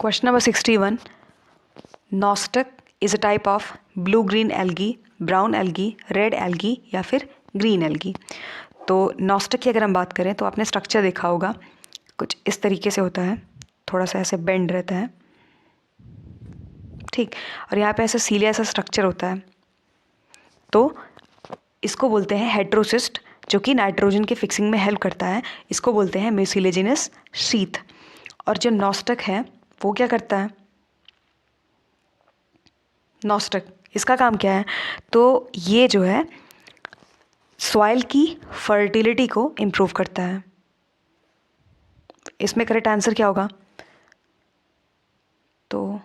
Question number 61. Nostoc is a type of blue green algae, brown algae, red algae या फिर green algae. तो नॉस्टक की अगर हम बात करें तो आपने स्ट्रक्चर देखा होगा, कुछ इस तरीके से होता है, थोड़ा सा ऐसे बेंड रहता है, ठीक. और यहाँ पे ऐसा सीलिया सा स्ट्रक्चर होता है. तो इसको बोलते हैं हेट्रोसिस्ट, जो कि नाइट्रोजन के फिक्सिंग में हेल्प करता है. इसको बोलते हैं म्यूसिलेजिनस शीथ. और जो नॉस्टक है वो क्या करता है? नॉस्टक इसका काम क्या है? तो ये जो है सॉइल की फर्टिलिटी को इम्प्रूव करता है. इसमें करेक्ट आंसर क्या होगा? तो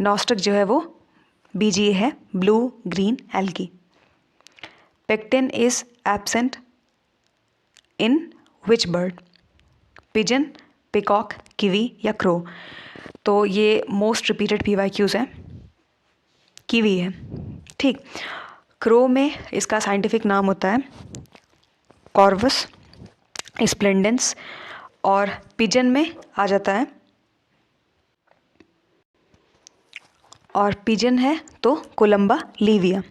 नॉस्टक जो है वो BGA है, blue green algae. Pectin is absent in which bird? Pigeon, peacock, kiwi या क्रो? तो ये मोस्ट रिपीटेड PYQs है, किवी है, ठीक. क्रो में इसका साइंटिफिक नाम होता है कॉर्वस स्प्लेंडेंस, और पिजन में आ जाता है, और पिजन है तो कोलंबा लीविया.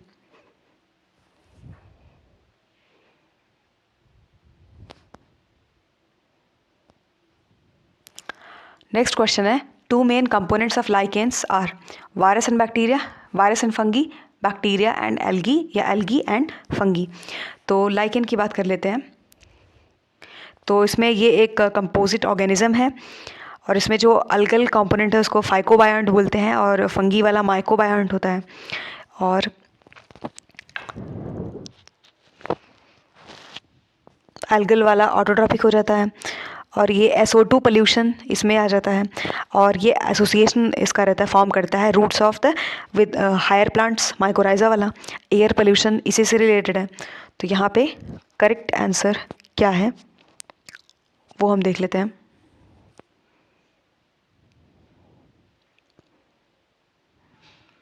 नेक्स्ट क्वेश्चन है, two main components of lichens are virus and bacteria, virus and fungi, bacteria and algae या एल्गी एंड फंगी. तो लाइकेन की बात कर लेते हैं. तो इसमें ये एक कंपोजिट ऑर्गेनिज्म है, और इसमें जो अलगल कंपोनेंट है उसको फाइकोबायंट बोलते हैं, और फंगी वाला माइकोबायंट होता है. और एल्गल वाला ऑटोट्रॉपिक हो जाता है, और ये SO2 पोल्यूशन इसमें आ जाता है. और ये एसोसिएशन इसका रहता है, फॉर्म करता है roots of the with higher plants, mycorrhiza वाला. एयर पोल्यूशन इसी से रिलेटेड है. तो यहाँ पे करेक्ट आंसर क्या है वो हम देख लेते हैं.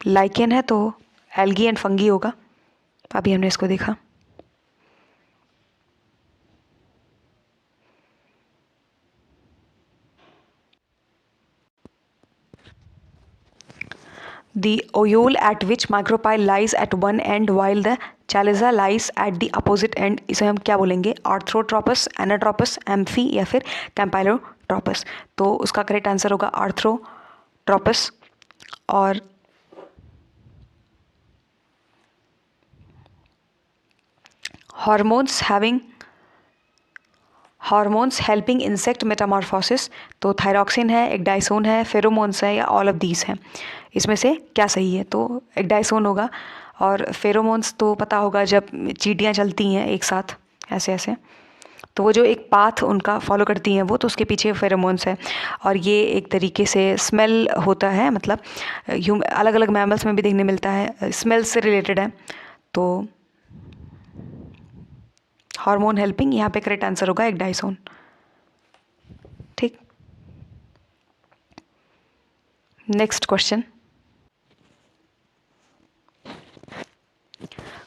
लाइकेन है तो एल्गी एंड फंगी होगा, अभी हमने इसको देखा. The ovule at which micropyle lies at one end while the chaliza lies at the opposite end, इसे हम क्या बोलेंगे? आर्थ्रोट्रोपस, एनाट्रोपस, एम्फी या फिर कैम्पाइलोट्रोपस. तो उसका करेक्ट आंसर होगा आर्थ्रोट्रोपस. और हॉर्मोन्स हेल्पिंग इंसेक्ट मेटामॉर्फोसिस. तो थायरॉक्सिन है, एक्डाइसोन है, फेरोमोन्स है या ऑल ऑफ दीज हैं. इसमें से क्या सही है? तो एक्डाइसोन होगा. और फेरोमोन्स तो पता होगा, जब चींटियाँ चलती हैं एक साथ ऐसे ऐसे, तो वो जो एक पाथ उनका फॉलो करती हैं वो, तो उसके पीछे फेरोमोन्स है. और ये एक तरीके से स्मेल होता है, मतलब अलग अलग मैमल्स में भी देखने मिलता है, स्मेल से रिलेटेड है. तो हार्मोन हेल्पिंग, यहाँ पे करेक्ट आंसर होगा एक्डाइसोन, ठीक. Next question.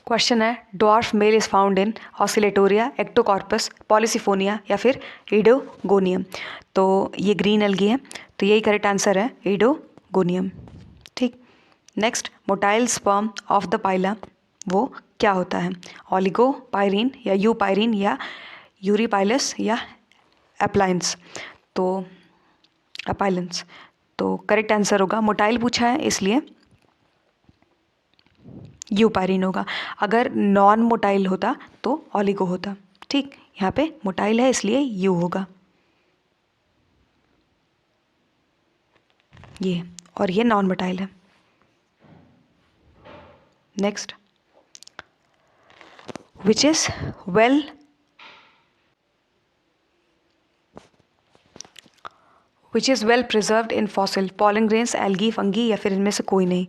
क्वेश्चन है, dwarf male is found in oscillatoria, ectocarpus, polysiphonia या फिर इडोगोनियम. तो ये ग्रीन एल्गी है, तो यही करेक्ट आंसर है, इडोगोनियम, ठीक. Next, motile sperm of the pila वो क्या होता है? ऑलिगो पायरीन या यूपायरीन या यूरीपाइलस या एप्लायंस. तो अपाइलेंस. तो करेक्ट आंसर होगा, मोटाइल पूछा है इसलिए यूपायरीन होगा. अगर नॉन मोटाइल होता तो ऑलिगो होता, ठीक. यहाँ पे मोटाइल है इसलिए यू होगा, ये. और ये नॉन मोटाइल है. Next, which is well preserved in fossil, pollen grains, algae, fungi या फिर इनमें से कोई नहीं.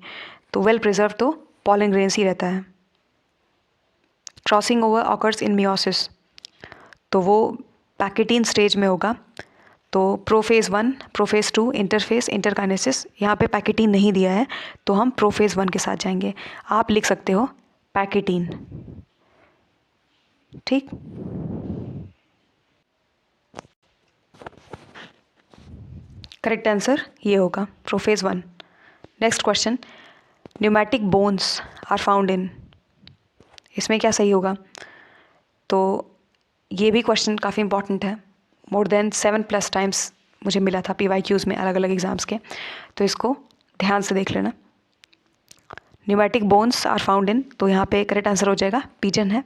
तो वेल प्रिजर्व तो पॉलन ग्रेन्स ही रहता है. Crossing over occurs in meiosis, तो वो पैकेटीन स्टेज में होगा. तो प्रोफेज 1, प्रोफेज 2, इंटरफेस, इंटरकाइनेसिस. यहाँ पे पैकेटीन नहीं दिया है तो हम प्रोफेज 1 के साथ जाएंगे. आप लिख सकते हो पैकेटीन, ठीक. करेक्ट आंसर ये होगा prophase 1। Next question, pneumatic bones are found in, इसमें क्या सही होगा? तो ये भी क्वेश्चन काफ़ी इंपॉर्टेंट है, मोर देन 7+ टाइम्स मुझे मिला था PYQs में अलग अलग एग्जाम्स के, तो इसको ध्यान से देख लेना। Pneumatic bones are found in, तो यहाँ पे करेक्ट आंसर हो जाएगा पिजन है,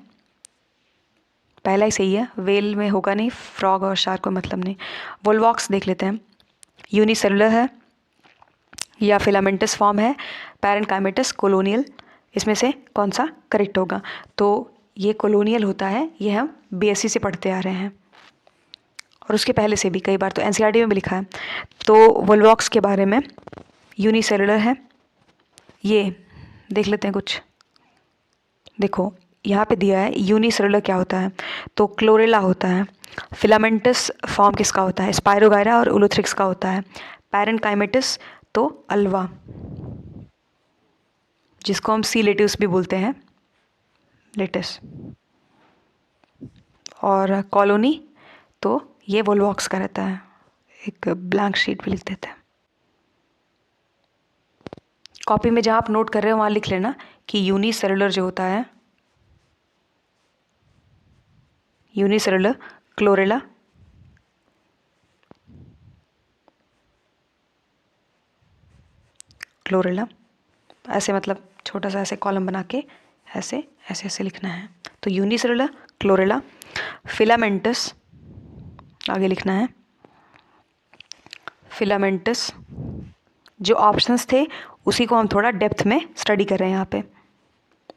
पहला ही सही है, वेल में होगा नहीं, फ्रॉग और शार्क को मतलब नहीं। वोल्वॉक्स देख लेते हैं, यूनिसेलुलर है या फिलामेंटस फॉर्म है, पैरेनकाइमेटस, कॉलोनियल, इसमें से कौन सा करेक्ट होगा? तो ये कॉलोनियल होता है, ये हम BSc से पढ़ते आ रहे हैं और उसके पहले से भी कई बार तो NCERT में भी लिखा है। तो वोल्वॉक्स के बारे में यूनिसेलुलर है, ये देख लेते हैं कुछ। देखो यहाँ पे दिया है यूनिसेलुलर क्या होता है, तो क्लोरेला होता है। फिलामेंटस फॉर्म किसका होता है? स्पायरोगायरा और उलोथ्रिक्स का होता है। पैरेनकाइमेटस तो अल्वा, जिसको हम सी लेटिव्स भी बोलते हैं, लेटस। और कॉलोनी तो ये वोल्वॉक्स का रहता है, एक ब्लैंक शीट पे लिख देते हैं। कॉपी में जहाँ आप नोट कर रहे हो वहाँ लिख लेना कि यूनिसेलुलर जो होता है, यूनिसेलुलर क्लोरेला, क्लोरेला, ऐसे मतलब छोटा सा ऐसे कॉलम बना के ऐसे ऐसे ऐसे लिखना है। तो यूनिसेलुलर क्लोरेला, फिलामेंटस आगे लिखना है, फिलामेंटस। जो ऑप्शंस थे उसी को हम थोड़ा डेप्थ में स्टडी कर रहे हैं यहाँ पे,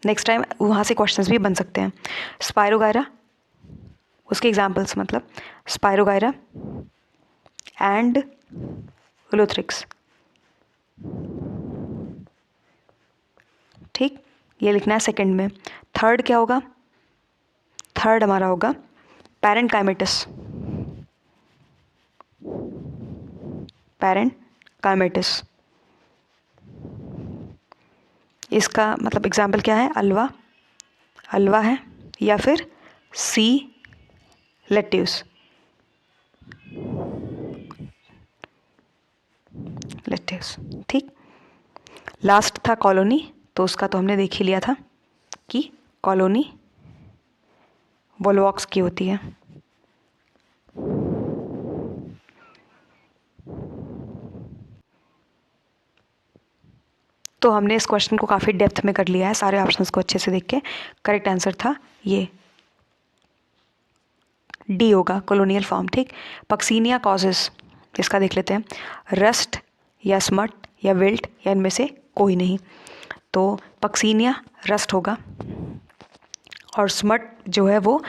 नेक्स्ट टाइम वहाँ से क्वेश्चंस भी बन सकते हैं। स्पायरोगायरा, उसके एग्जांपल्स मतलब स्पायरोगायरा एंड उलोथ्रिक्स, ठीक, ये लिखना है सेकंड में। थर्ड क्या होगा? थर्ड हमारा होगा पैरेनकाइमेटस, पैरेनकाइमेटस। इसका मतलब एग्जाम्पल क्या है? अल्वा, अल्वा है, या फिर सी लेट्यूस, लेट्यूस, ठीक। लास्ट था कॉलोनी, तो उसका तो हमने देख ही लिया था कि कॉलोनी वोल्वॉक्स की होती है। तो हमने इस क्वेश्चन को काफ़ी डेप्थ में कर लिया है, सारे ऑप्शंस को अच्छे से देख के। करेक्ट आंसर था ये डी होगा, कॉलोनियल फॉर्म, ठीक। पक्सीनिया कॉजेस, इसका देख लेते हैं, रस्ट या स्मट या विल्ट या इनमें से कोई नहीं। तो पक्सीनिया रस्ट होगा, और स्मट जो है वो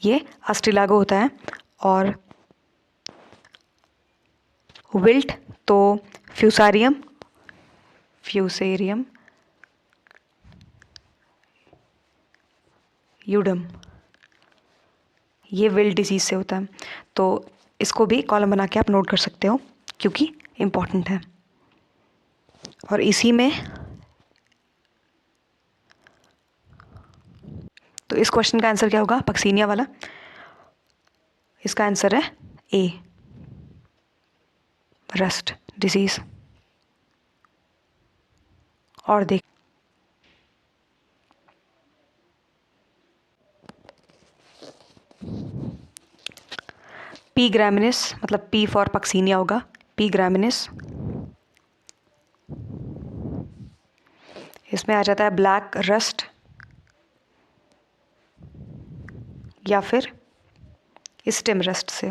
ये अस्टिलागो होता है, और विल्ट तो फ्यूसारियम, फ्यूसेरियम यूडम, ये विल्ट डिजीज से होता है। तो इसको भी कॉलम बना के आप नोट कर सकते हो क्योंकि इम्पॉर्टेंट है। और इसी में तो इस क्वेश्चन का आंसर क्या होगा पक्सीनिया वाला? इसका आंसर है ए, रस्ट डिजीज। और देख पी ग्रामिनिस, मतलब पी फॉर पक्सीनिया होगा, पी ग्रामिनिस। इसमें आ जाता है ब्लैक रस्ट या फिर स्टेम रस्ट से।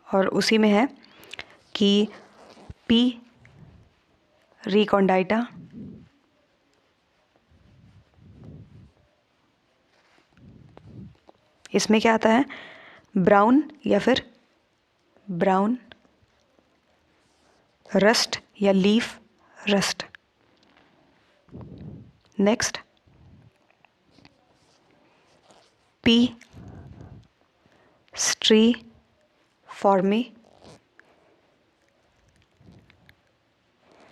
और उसी में है कि पी रिकॉन्डाइटा, इसमें क्या आता है? ब्राउन या फिर ब्राउन रस्ट या लीफ रस्ट। नेक्स्ट पी स्ट्री फॉर्मी,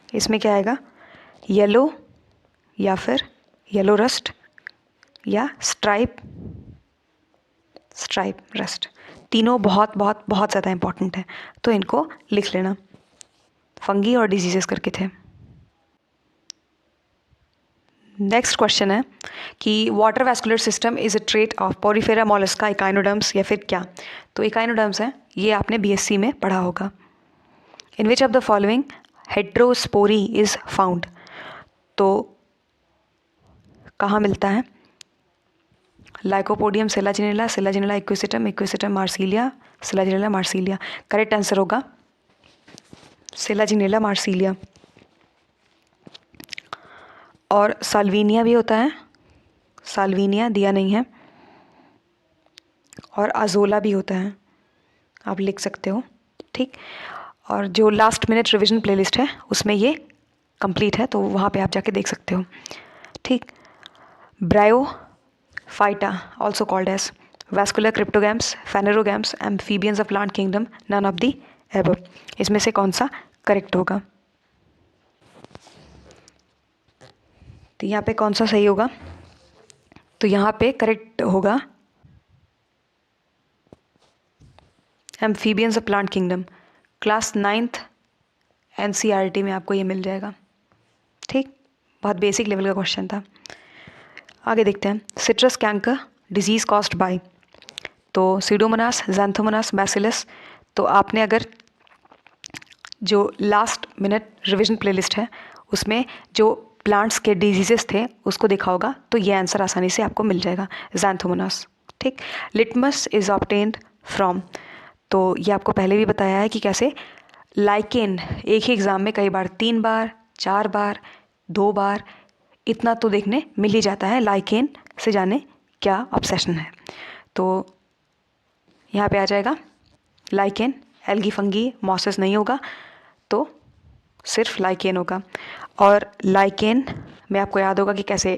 इसमें क्या आएगा? येलो या फिर येलो रस्ट या स्ट्राइप स्ट्राइप, रस्ट। तीनों बहुत बहुत बहुत ज़्यादा इंपॉर्टेंट है, तो इनको लिख लेना। फंगी और डिजीजेस करके थे। नेक्स्ट क्वेश्चन है कि water vascular system is a trait of Porifera Mollusca, echinoderms या फिर क्या? तो इकाइनोडर्म्स है, ये आपने बीएससी में पढ़ा होगा। In which of the following heterospory is found? तो कहाँ मिलता है? Lycopodium selaginella, selaginella equisetum, equisetum marsilea, selaginella marsilea. Correct answer होगा सेलाजिनेला मार्सिलिया। और साल्विनिया भी होता है, साल्विनिया दिया नहीं है। और अजोला भी होता है, आप लिख सकते हो, ठीक। और जो लास्ट मिनट रिवीजन प्लेलिस्ट है उसमें ये कंप्लीट है, तो वहाँ पे आप जाके देख सकते हो, ठीक। Bryophyta also called as vascular cryptogams, phanerogams, amphibians of plant kingdom, none of the above. इसमें से कौन सा करेक्ट होगा? तो यहाँ पे कौन सा सही होगा? तो यहाँ पे करेक्ट होगा amphibians of plant kingdom. Class 9th NCERT में आपको ये मिल जाएगा, ठीक। बहुत बेसिक लेवल का क्वेश्चन था। आगे देखते हैं। Citrus canker disease caused by, तो सीडोमोनास, ज़ैंथोमोनास, बैसिलस। तो आपने अगर जो लास्ट मिनट रिवीजन प्लेलिस्ट है उसमें जो प्लांट्स के डिजीजेस थे उसको देखा होगा, तो ये आंसर आसानी से आपको मिल जाएगा, ज़ैंथोमोनास, ठीक। लिटमस इज ऑब्टेन्ड फ्रॉम, तो ये आपको पहले भी बताया है कि कैसे लाइकेन एक ही एग्ज़ाम में कई बार 3 बार, 4 बार, 2 बार, इतना तो देखने मिल ही जाता है। लाइकेन से जाने क्या ऑब्सेशन है, तो यहाँ पे आ जाएगा लाइकेन। एल्गी, फंगी, मॉसेस नहीं होगा, तो सिर्फ लाइकेन होगा। और लाइकेन में आपको याद होगा कि कैसे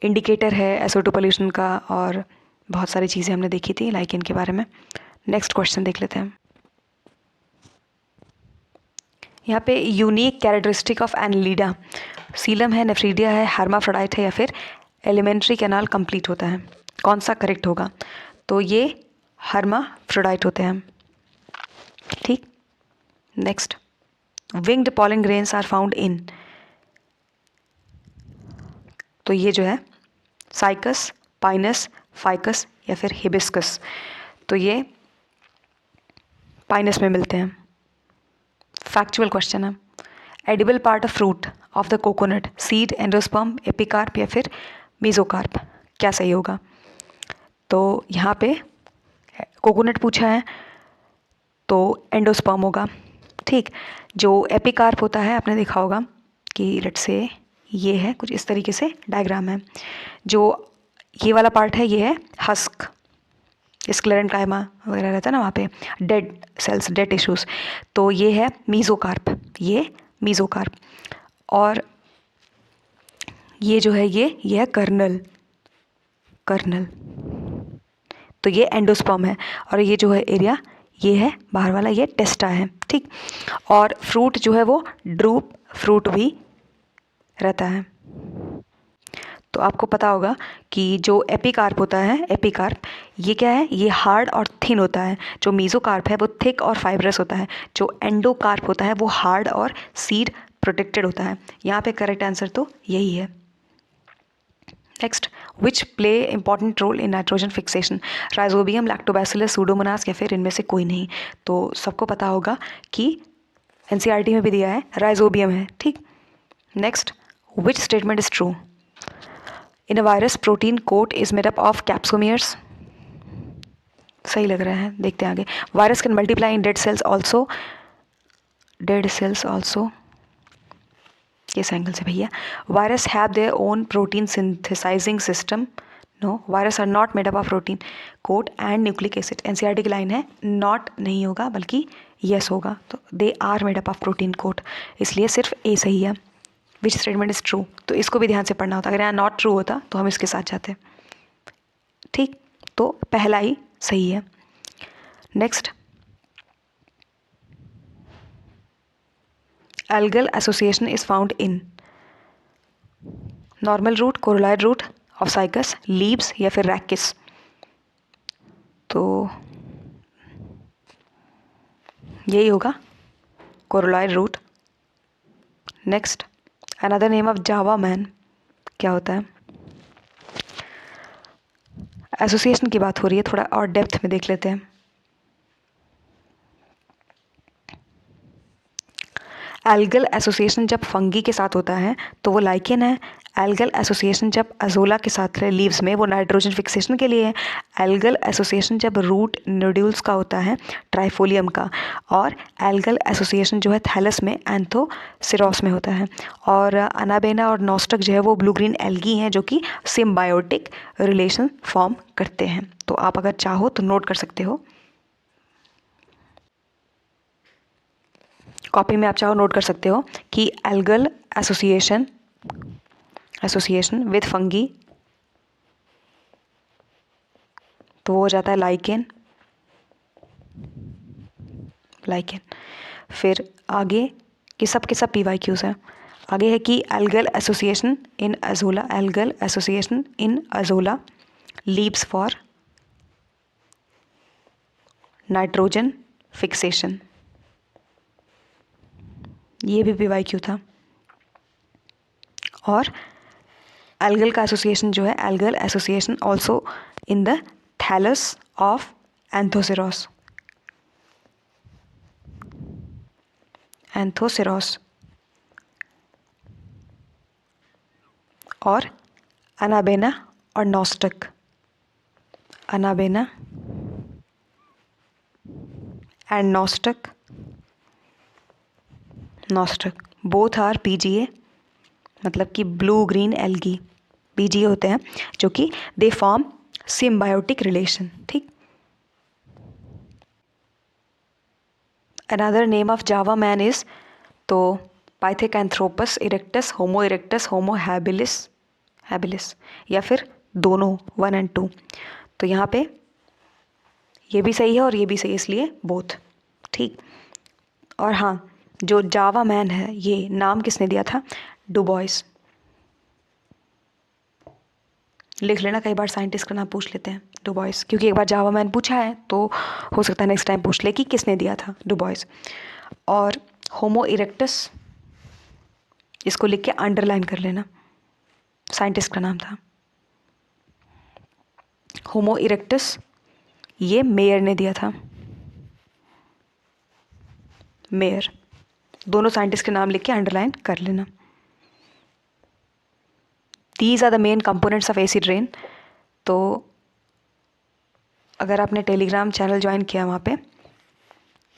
इंडिकेटर है SO2 पोल्यूशन का, और बहुत सारी चीज़ें हमने देखी थी लाइकेन के बारे में। नेक्स्ट क्वेश्चन देख लेते हैं। यहाँ पे unique characteristic of Annelida, Seelam है, नेफ्रीडिया है, हर्माफ्रोडाइट है या फिर एलिमेंट्री कैनाल कंप्लीट होता है? कौन सा करेक्ट होगा? तो ये हर्माफ्रोडाइट होते हैं, ठीक। Next, winged pollen grains are found in, तो ये जो है साइकस, पाइनस, फाइकस या फिर हिबिस्कस। तो ये पाइनस में मिलते हैं। फैक्चुअल क्वेश्चन है। Edible part of fruit of the coconut, seed, endosperm, epicarp या फिर मीजोकार्प, क्या सही होगा? तो यहाँ पे कोकोनट पूछा है तो एंडोस्पर्म होगा, ठीक। जो एपिकार्प होता है आपने देखा होगा कि लेट्स से ये है कुछ इस तरीके से डायग्राम है। जो ये वाला पार्ट है ये है हस्क, स्क्लेरेंकाइमा वगैरह रहता है ना वहाँ पे, डेड सेल्स, डेड टिश्यूज। तो ये है मीजोकार्प, ये मीजोकार्प। और ये जो है ये है कर्नल, कर्नल, तो ये एंडोस्पर्म है। और ये जो है एरिया ये है बाहर वाला, ये टेस्टा है, ठीक। और फ्रूट जो है वो ड्रूप फ्रूट भी रहता है। तो आपको पता होगा कि जो एपिकार्प होता है, एपिकार्प ये क्या है, ये हार्ड और थिन होता है। जो मीजोकार्प है वो थिक और फाइब्रस होता है। जो एंडोकार्प होता है वो हार्ड और सीड प्रोटेक्टेड होता है। यहाँ पे करेक्ट आंसर तो यही है। Next, which play important role in nitrogen fixation, rhizobium, lactobacillus, pseudomonas या फिर इनमें से कोई नहीं? तो सबको पता होगा कि एनसीईआरटी में भी दिया है, राइजोबियम है, ठीक। Next, which statement is true? In a virus protein coat is made up of capsomeres, सही लग रहा है, देखते हैं आगे। Virus can multiply in dead cells also, dead cells also, किस एंगल से भैया? Virus have their own protein synthesizing system, no, virus are not made up of protein coat and nucleic acid. NCERT की line है, not नहीं होगा बल्कि yes होगा, तो दे are made up of protein coat, इसलिए सिर्फ ए सही है। विच स्टेटमेंट इज ट्रू, तो इसको भी ध्यान से पढ़ना होता, अगर यहाँ नॉट ट्रू होता तो हम इसके साथ जाते, ठीक। तो पहला ही सही है। Next, algal association is found in normal root, coralloid root of cycas, leaves या फिर rachis। तो यही होगा coralloid root. Next, another name of Java man क्या होता है? एसोसिएशन की बात हो रही है, थोड़ा और डेप्थ में देख लेते हैं। एल्गल एसोसिएशन जब फंगी के साथ होता है तो वो लाइकेन है। एल्गल एसोसिएशन जब अजोला के साथ है लीव्स में, वो नाइट्रोजन फिक्सेशन के लिए है। एल्गल एसोसिएशन जब रूट नोड्यूल्स का होता है, ट्राइफोलियम का। और एल्गल एसोसिएशन जो है थैलस में, एंथोसिरोस में होता है। और अनाबेना और नॉस्टक जो है वो ब्लू ग्रीन एल्गी हैं जो कि सिम्बायोटिक रिलेशन फॉर्म करते हैं। तो आप अगर चाहो तो नोट कर सकते हो, कॉपी में आप चाहो नोट कर सकते हो कि एल्गल एसोसिएशन विद फंगी तो वो हो जाता है लाइकेन। फिर आगे कि सब के सब PYQs हैं। आगे है कि algal association in azolla leaves for nitrogen fixation, ये भी PYQ था। और एल्गल का एसोसिएशन जो है, algal association also in the thallus of anthoceros. और अनाबेना और nostoc, anabaena and nostoc both are PGA, मतलब कि ब्लू ग्रीन एल्गी PGA होते हैं जो कि दे फॉर्म सिम्बायोटिक रिलेशन। ठीक, another name of Java man is तो पाइथेकैंथ्रोपस इरेक्टस, होमो इरेक्टस, होमो हैबिलिस, या फिर दोनों 1 और 2। तो यहाँ पे ये भी सही है और ये भी सही है, इसलिए बोथ। ठीक, और हाँ, जो जावा मैन है ये नाम किसने दिया था? डुबॉइस। लिख लेना, कई बार साइंटिस्ट का नाम पूछ लेते हैं डुबॉइस, क्योंकि एक बार जावा मैन पूछा है तो हो सकता है नेक्स्ट टाइम पूछ ले कि किसने दिया था, डुबॉइस। और होमो इरेक्टस, इसको लिख के अंडरलाइन कर लेना, साइंटिस्ट का नाम था। होमो इरेक्टस ये मेयर ने दिया था, मेयर। दोनों साइंटिस्ट के नाम लिख के अंडरलाइन कर लेना। These are the main components of acid rain. तो अगर आपने टेलीग्राम चैनल ज्वाइन किया वहाँ पे,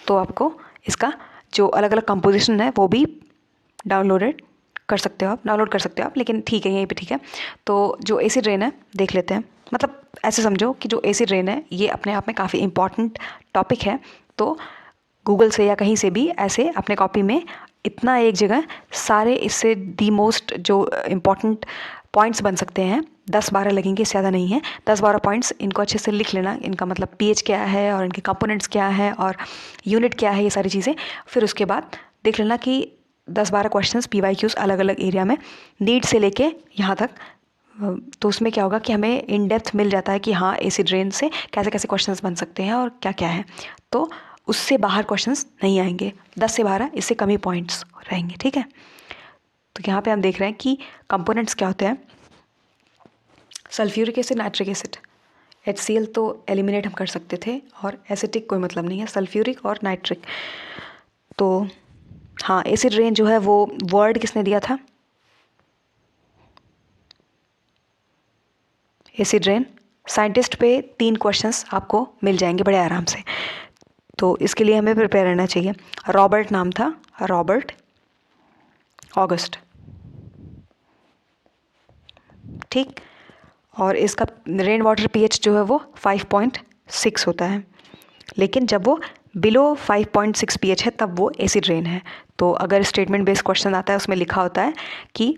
तो आपको इसका जो अलग अलग कंपोजिशन है वो भी डाउनलोड कर सकते हो आप, लेकिन ठीक है, यहीं पे ठीक है। तो जो एसिड रेन है देख लेते हैं, मतलब ऐसे समझो कि जो एसिड रेन है ये अपने आप में काफ़ी इंपॉर्टेंट टॉपिक है। तो गूगल से या कहीं से भी ऐसे अपने कॉपी में इतना एक जगह सारे इससे दी मोस्ट जो इम्पॉर्टेंट पॉइंट्स बन सकते हैं, 10-12 लगेंगे, इससे ज़्यादा नहीं है। 10-12 पॉइंट्स इनको अच्छे से लिख लेना, इनका मतलब pH क्या है और इनके कंपोनेंट्स क्या है और यूनिट क्या है, ये सारी चीज़ें। फिर उसके बाद देख लेना कि 10-12 क्वेश्चंस PYQs अलग अलग एरिया में, नीट से लेके यहाँ तक। तो उसमें क्या होगा कि हमें इन डेप्थ मिल जाता है कि हाँ एसिड रेन से कैसे कैसे क्वेश्चंस बन सकते हैं और क्या क्या है। तो उससे बाहर क्वेश्चंस नहीं आएंगे, 10 से 12 इससे कम ही पॉइंट्स रहेंगे। ठीक है, तो यहाँ पे हम देख रहे हैं कि कंपोनेंट्स क्या होते हैं। Sulphuric acid, nitric acid, HCl तो एलिमिनेट हम कर सकते थे, और एसिटिक कोई मतलब नहीं है, सल्फ्यूरिक और नाइट्रिक। तो हाँ, एसिड रेन जो है वो वर्ड किसने दिया था? एसिड रेन साइंटिस्ट पे 3 क्वेश्चंस आपको मिल जाएंगे बड़े आराम से। तो इसके लिए हमें प्रिपेयर रहना चाहिए। रॉबर्ट नाम था, रॉबर्ट ऑगस्ट। ठीक, और इसका रेन वाटर pH जो है वो 5.6 होता है, लेकिन जब वो बिलो 5.6 pH है तब वो एसिड रेन है। तो अगर स्टेटमेंट बेस्ड क्वेश्चन आता है उसमें लिखा होता है कि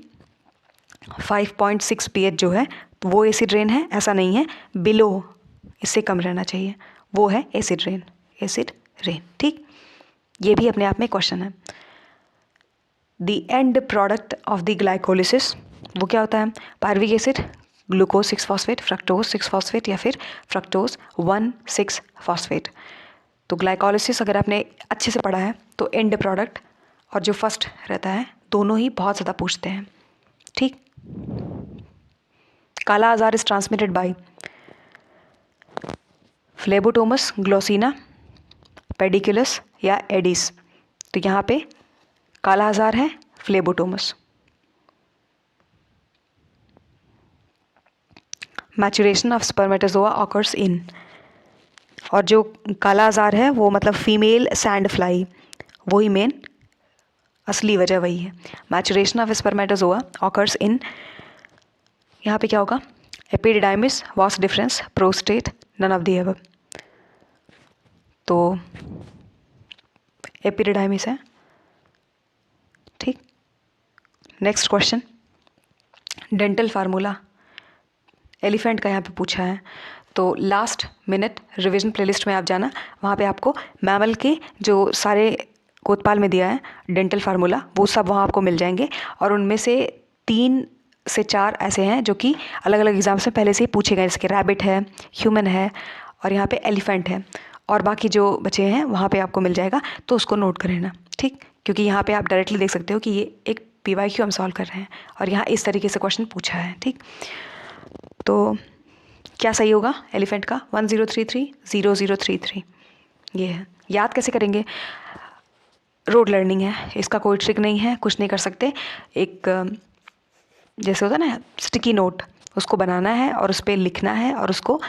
5.6 pH जो है तो वो एसिड रेन है, ऐसा नहीं है, बिलो इससे कम रहना चाहिए, वो है एसिड रेन, एसिड रेन। ठीक, ये भी अपने आप में क्वेश्चन है। The end product of the glycolysis वो क्या होता है? Pyruvic acid, glucose 6 phosphate, fructose 6 phosphate या फिर फ्रक्टोज 1,6 फॉस्फेट। तो ग्लाइकोलिसिस अगर आपने अच्छे से पढ़ा है तो एंड प्रोडक्ट और जो फर्स्ट रहता है दोनों ही बहुत ज़्यादा पूछते हैं। ठीक। Kala azar is transmitted by phlebotomus, glossina, pediculus या एडिस। तो यहाँ पे काला आजार है phlebotomus. Maturation of spermatozoa occurs in, और जो काला आजार है वो मतलब फीमेल सैंड फ्लाई, वही मेन असली वजह वही है। Maturation of spermatozoa occurs in, यहाँ पे क्या होगा, epididymis, vas deferens, prostate, none of the above. तो एपिडिडाइमिस है। ठीक। Next question, dental formula elephant का यहाँ पे पूछा है। तो लास्ट मिनट रिवीजन प्लेलिस्ट में आप जाना, वहाँ पे आपको मैमल के जो सारे कोतपाल में दिया है डेंटल फार्मूला वो सब वहाँ आपको मिल जाएंगे, और उनमें से 3 से 4 ऐसे हैं जो कि अलग अलग एग्जाम्स में पहले से ही पूछे गए, जैसे कि रैबिट है, ह्यूमन है और यहाँ पे एलिफेंट है, और बाकी जो बचे हैं वहाँ पे आपको मिल जाएगा, तो उसको नोट कर लेना। ठीक। क्योंकि यहाँ पे आप डायरेक्टली देख सकते हो कि ये एक PYQ हम सॉल्व कर रहे हैं और यहाँ इस तरीके से क्वेश्चन पूछा है। ठीक। तो क्या सही होगा एलिफेंट का? 1033 ये है। याद कैसे करेंगे? रोड लर्निंग है, इसका कोई ट्रिक नहीं है, कुछ नहीं कर सकते। एक जैसे होता है ना स्टिकी नोट, उसको बनाना है और उस पर लिखना है और उसको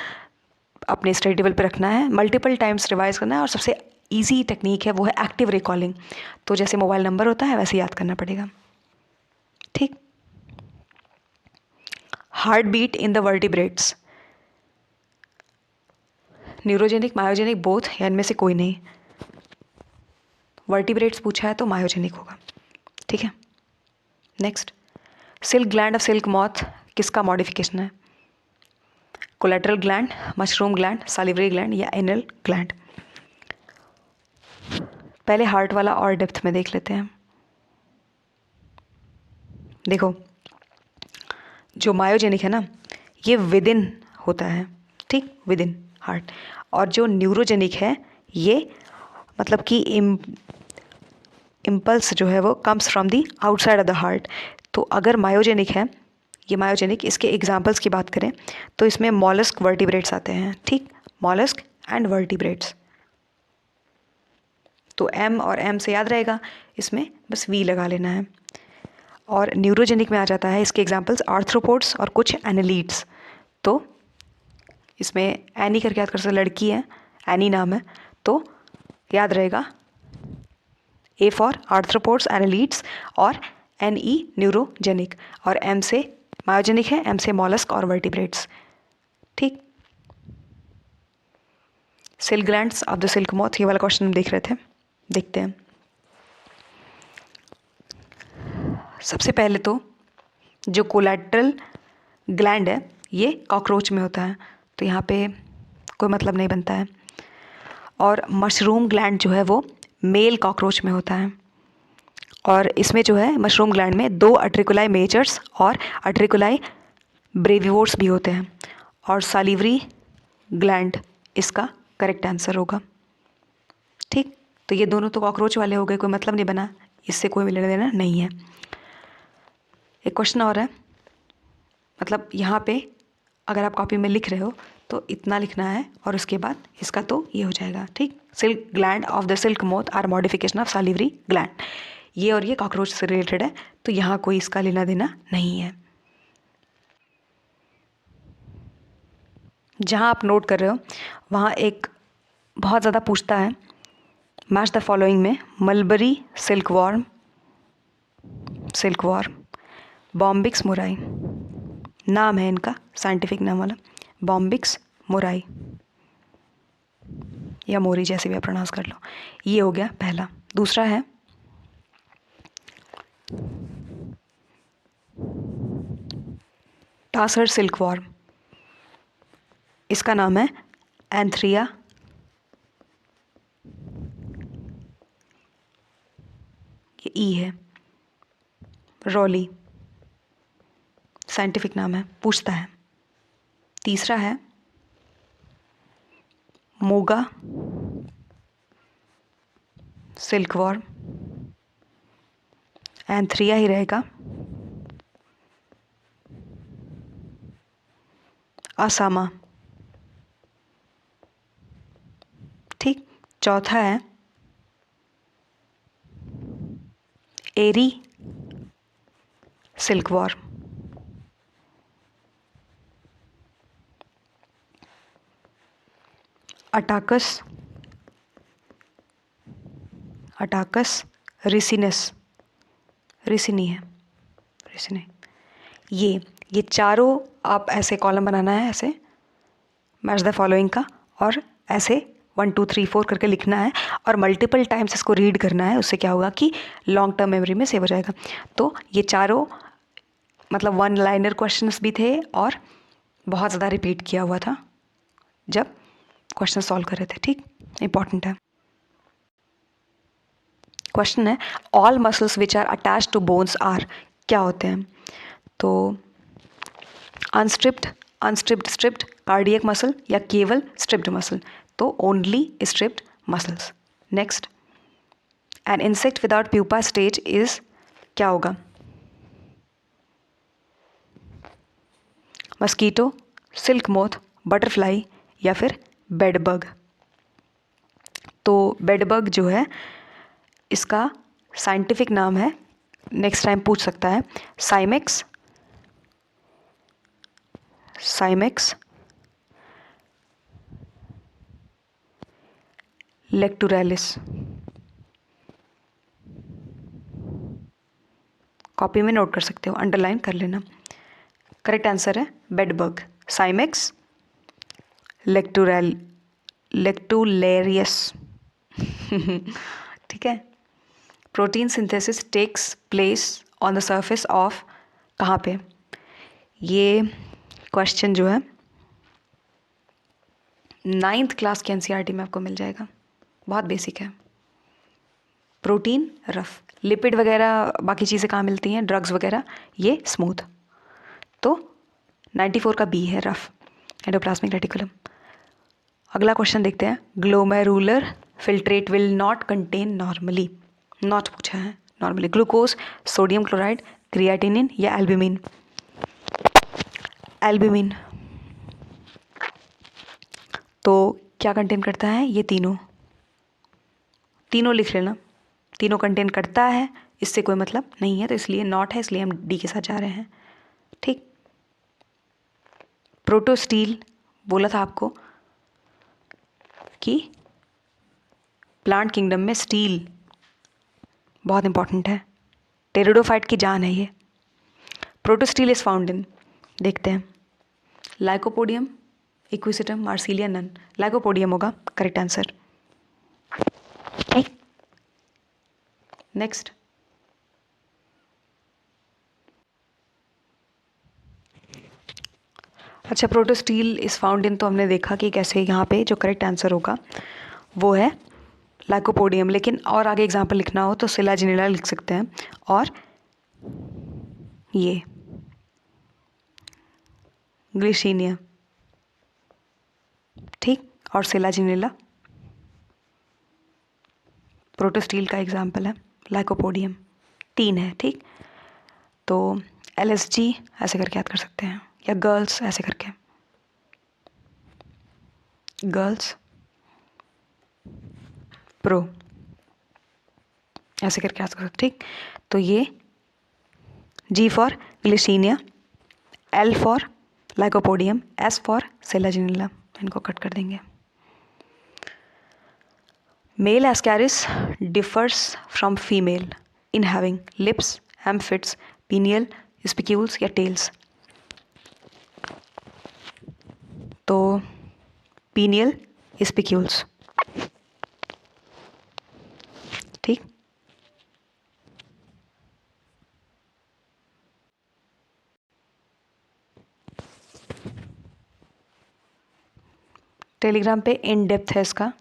अपने स्टडी टेबल पे रखना है, मल्टीपल टाइम्स रिवाइज करना है, और सबसे इजी टेक्निक है वो है एक्टिव रिकॉलिंग। तो जैसे मोबाइल नंबर होता है वैसे याद करना पड़ेगा। ठीक। Heart beat in the vertebrates, neurogenic, myogenic, both, या इनमें से कोई नहीं। वर्टिब्रेट्स पूछा है तो मायोजेनिक होगा। ठीक है। Next, silk gland of silk moth किसका मॉडिफिकेशन है? Collateral gland, mushroom gland, salivary gland या एनल ग्लैंड? पहले हार्ट वाला और डेप्थ में देख लेते हैं। देखो, जो मायोजेनिक है ना ये विद इन होता है। ठीक, विद इन हार्ट। और जो न्यूरोजेनिक है ये मतलब कि इम्पल्स जो है वो comes from the outside of the heart. तो अगर मायोजेनिक है, ये मायोजेनिक, इसके एग्जांपल्स की बात करें तो इसमें मॉलस्क, वर्टिब्रेट्स आते हैं। ठीक, मॉलस्क एंड वर्टिब्रेट्स। तो M और M से याद रहेगा, इसमें बस V लगा लेना है। और न्यूरोजेनिक में आ जाता है इसके एग्जांपल्स आर्थ्रोपोड्स और कुछ एनालीड्स। तो इसमें एनी करके याद कर सकते, लड़की है, एनी नाम है, तो याद रहेगा A फॉर आर्थ्रोपोड्स, एनालीड्स, और NE न्यूरोजेनिक, और M से मायोजेनिक है, M से मॉलस्क और वर्टिब्रेट्स। ठीक। Silk glands of the silk moth, ये वाला क्वेश्चन हम देख रहे थे, देखते हैं। सबसे पहले तो जो कोलैटरल ग्लैंड है ये कॉकरोच में होता है, तो यहाँ पे कोई मतलब नहीं बनता है। और मशरूम ग्लैंड जो है वो मेल कॉकरोच में होता है, और इसमें जो है मशरूम ग्लैंड में 2 अट्रिकुलाई मेजर्स और अट्रिकुलाई ब्रेविवोर्स भी होते हैं, और सालिवरी ग्लैंड इसका करेक्ट आंसर होगा। ठीक। तो ये दोनों तो कॉकरोच वाले हो गए, कोई मतलब नहीं बना, इससे कोई लेना देना नहीं है। एक क्वेश्चन और है, मतलब यहाँ पे अगर आप कॉपी में लिख रहे हो तो इतना लिखना है और उसके बाद इसका तो ये हो जाएगा। ठीक। Silk gland of the silk moth are modification of salivary gland, ये और ये कॉकरोच से रिलेटेड है, तो यहाँ कोई इसका लेना देना नहीं है। जहाँ आप नोट कर रहे हो वहाँ एक बहुत ज़्यादा पूछता है, मैच द फॉलोइंग में मलबरी सिल्कवॉर्म, बॉम्बिक्स मुराई नाम है इनका, साइंटिफिक नाम वाला, बॉम्बिक्स मुराई या मोरी, जैसे भी आप प्रोनाउंस कर लो। ये हो गया पहला। दूसरा है टासर सिल्कवॉर्म, इसका नाम है एंथ्रिया ये ई है, रॉली साइंटिफिक नाम है, पूछता है। तीसरा है मोगा, सिल्कवॉर्म, एंड थ्रिया ही रहेगा असामा। ठीक, चौथा है एरी, सिल्कवॉर्म। अटाकस, अटाकस रिसिनस, रिसिनी है, रिसिनी। ये चारों आप ऐसे कॉलम बनाना है, ऐसे मैच द फॉलोइंग का, और ऐसे 1 2 3 4 करके लिखना है और मल्टीपल टाइम्स इसको रीड करना है। उससे क्या होगा कि लॉन्ग टर्म मेमोरी में सेव हो जाएगा। तो ये चारों मतलब वन लाइनर क्वेश्चंस भी थे और बहुत ज़्यादा रिपीट किया हुआ था जब क्वेश्चन सॉल्व कर रहे थे। ठीक, इंपॉर्टेंट है। क्वेश्चन है all muscles which are attach to bones are, क्या होते हैं? तो unstriped, unstriped, striped, cardiac muscle या केवल स्ट्रिप्ड मसल? तो only striped muscles. Next, an insect without pupa stage is, क्या होगा? मस्कीटो, सिल्क मोथ, बटरफ्लाई या फिर बेडबग? तो बेडबग जो है इसका साइंटिफिक नाम है, नेक्स्ट टाइम पूछ सकता है, साइमेक्स, साइमेक्स लेक्टुरैलिस। कॉपी में नोट कर सकते हो, अंडरलाइन कर लेना। करेक्ट आंसर है बेडबग, साइमेक्स लेक्टुलेरियस। ठीक है। Protein synthesis takes place on the surface of, कहाँ पे? ये क्वेश्चन जो है 9th क्लास के एनसीईआरटी में आपको मिल जाएगा, बहुत बेसिक है। प्रोटीन रफ, लिपिड वगैरह बाकी चीज़ें कहाँ मिलती हैं, ड्रग्स वगैरह, ये स्मूथ। तो 94 का बी है रफ, एंडोप्लाज्मिक रेटिकुलम। अगला क्वेश्चन देखते हैं, glomerular filtrate will not contain normally, not पूछा है, normally glucose, sodium chloride, creatinine या एल्ब्यूमिन? एल्ब्यूमिन। तो क्या कंटेन करता है? ये तीनों, तीनों लिख लेना, तीनों कंटेन करता है, इससे कोई मतलब नहीं है, तो इसलिए नॉट है, इसलिए हम डी के साथ जा रहे हैं। ठीक। प्रोटोस्टील बोला था आपको कि प्लांट किंगडम में स्टील बहुत इंपॉर्टेंट है, टेरिडोफाइट की जान है ये। प्रोटोस्टील इज फाउंड इन, देखते हैं, lycopodium, equisetum, marsilea, none. Lycopodium होगा करेक्ट आंसर। नेक्स्ट, अच्छा, प्रोटोस्टील इज फाउंड इन, तो हमने देखा कि कैसे यहाँ पे जो करेक्ट आंसर होगा वो है लाइकोपोडियम, लेकिन और आगे एग्जाम्पल लिखना हो तो सिलाजिनेला लिख सकते हैं, और ये ग्लिसिनिया। ठीक, और सिलाजिनेला प्रोटोस्टील का एग्जाम्पल है, लाइकोपोडियम 3 है। ठीक, तो LSG ऐसे करके याद कर सकते हैं, या गर्ल्स ऐसे करके, गर्ल्स प्रो ऐसे करके याद कर सकते। ठीक, तो ये G for gleichenia, L for lycopodium, S for selaginella, इनको कट कर देंगे। Male ascaris differs from female in having lips, amphids, penial, spicules या टेल्स? तो पीनियल, स्पिक्यूल्स। ठीक, टेलीग्राम पे इन डेप्थ है इसका,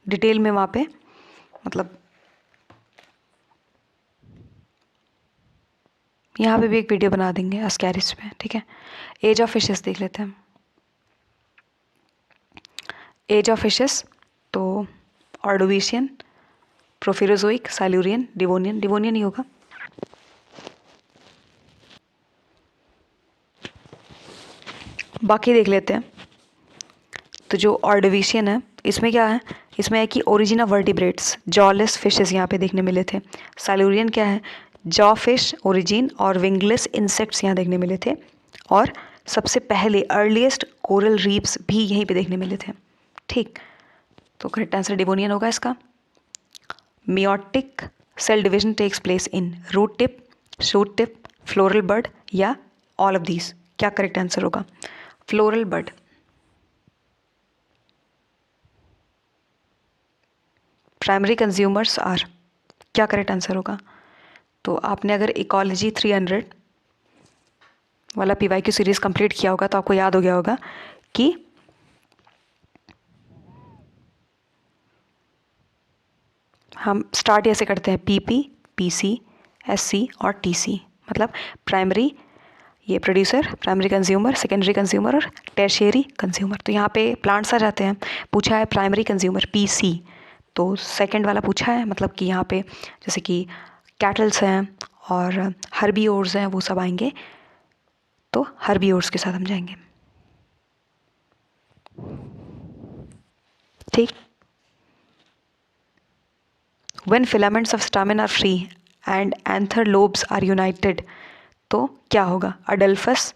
डिटेल में वहाँ पे मतलब यहाँ पे भी एक वीडियो बना देंगे अस्कैरिस पे, ठीक है। एज ऑफ फिशेस देख लेते हैं। एज ऑफ फिशेस तो ऑर्डोविशियन, प्रोफिरोजोइक, साइलूरियन, डिवोनियन, डिवोनियन ही होगा। बाकी देख लेते हैं। तो जो ऑर्डोविशियन है इसमें क्या है, इसमें है कि origin of vertebrates, jawless fishes यहाँ पे देखने मिले थे। साइलूरियन क्या है, जॉ फिश ओरिजिन और विंगलेस इंसेक्ट्स यहाँ देखने मिले थे। और सबसे पहले अर्लीस्ट कोरल रीफ्स भी यहीं पे देखने मिले थे, ठीक। तो करेक्ट आंसर डिवोनियन होगा इसका। Meiotic cell division takes place in root tip, shoot tip, floral bud या ऑल ऑफ दीज। क्या करेक्ट आंसर होगा, floral bud. Primary consumers are, क्या करेक्ट आंसर होगा। तो आपने अगर इकोलॉजी 300 वाला PYQ सीरीज कंप्लीट किया होगा तो आपको याद हो गया होगा कि हम स्टार्ट ऐसे करते हैं PP, PC, SC और TC, मतलब प्राइमरी ये producer, primary consumer, secondary consumer और टर्शियरी कंज्यूमर। तो यहाँ पे प्लांट्स आ जाते हैं। पूछा है प्राइमरी कंज्यूमर PC, तो सेकंड वाला पूछा है, मतलब कि यहाँ पे जैसे कि कैटल्स हैं और हर्बीओर्स हैं, वो सब आएंगे। तो हर्बीओर्स के साथ हम जाएंगे, ठीक। When filaments of stamen are free and anther lobes are united, तो क्या होगा, अडल्फस,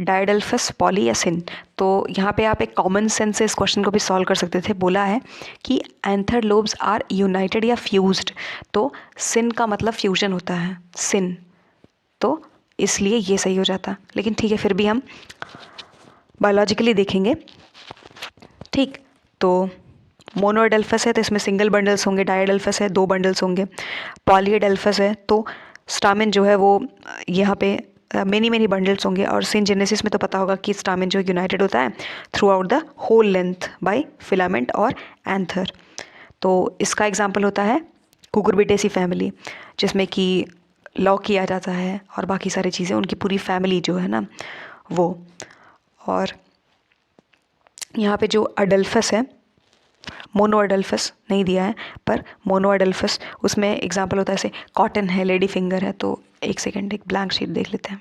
डायडल्फस, पॉली या सिन। तो यहाँ पे आप एक कॉमन सेंस से इस क्वेश्चन को भी सॉल्व कर सकते थे। बोला है कि एंथर लोब्स आर यूनाइटेड या फ्यूज्ड, तो सिन का मतलब फ्यूजन होता है, सिन, तो इसलिए ये सही हो जाता। लेकिन ठीक है, फिर भी हम बायोलॉजिकली देखेंगे, ठीक। तो मोनोएडल्फस है तो इसमें सिंगल बंडल्स होंगे, डायएडल्फस है 2 बंडल्स होंगे, पॉलीएडल्फस है तो स्टामेन जो है वो यहाँ पे मेनी बंडल्स होंगे। और सिनजेनेसिस में तो पता होगा कि स्टामेन जो यूनाइटेड होता है throughout the whole length by filament और एंथर। तो इसका एग्जाम्पल होता है कुकुरबिटेसी फैमिली, जिसमें कि लॉ किया जाता है और बाकी सारी चीज़ें, उनकी पूरी फैमिली जो है ना वो। और यहाँ पे जो अडल्फस है, मोनो अडल्फस नहीं दिया है, पर मोनो अडल्फस उसमें एग्जाम्पल होता है, जैसे कॉटन है, लेडी फिंगर है। तो एक सेकेंड, एक ब्लैंक शीट देख लेते हैं।